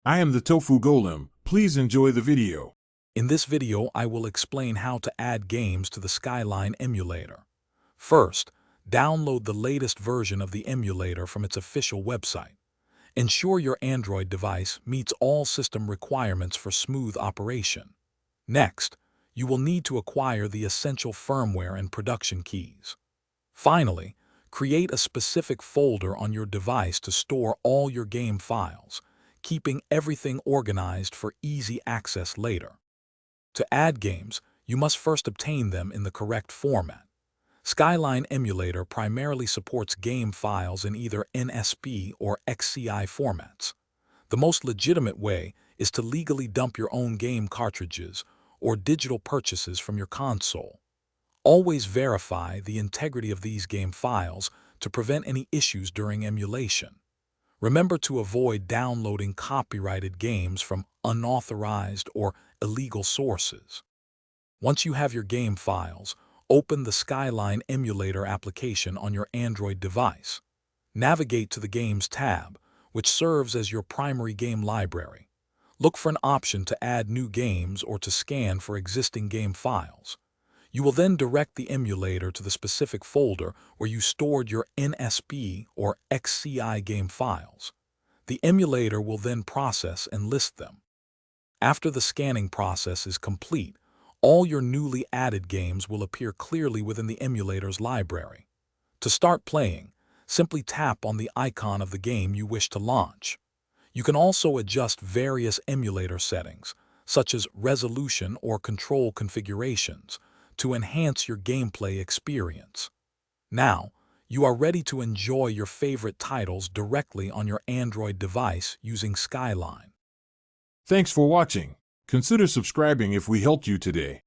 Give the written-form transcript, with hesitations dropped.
I am the Tofu Golem. Please enjoy the video. In this video, I will explain how to add games to the Skyline Emulator. First, download the latest version of the emulator from its official website. Ensure your Android device meets all system requirements for smooth operation. Next, you will need to acquire the essential firmware and production keys. Finally, create a specific folder on your device to store all your game files, keeping everything organized for easy access later. To add games, you must first obtain them in the correct format. Skyline Emulator primarily supports game files in either NSP or XCI formats. The most legitimate way is to legally dump your own game cartridges or digital purchases from your console. Always verify the integrity of these game files to prevent any issues during emulation. Remember to avoid downloading copyrighted games from unauthorized or illegal sources. Once you have your game files, open the Skyline Emulator application on your Android device. Navigate to the Games tab, which serves as your primary game library. Look for an option to add new games or to scan for existing game files. You will then direct the emulator to the specific folder where you stored your NSP or XCI game files. The emulator will then process and list them. After the scanning process is complete, all your newly added games will appear clearly within the emulator's library. To start playing, simply tap on the icon of the game you wish to launch. You can also adjust various emulator settings, such as resolution or control configurations, to enhance your gameplay experience. Now, you are ready to enjoy your favorite titles directly on your Android device using Skyline. Thanks for watching. Consider subscribing if we helped you today.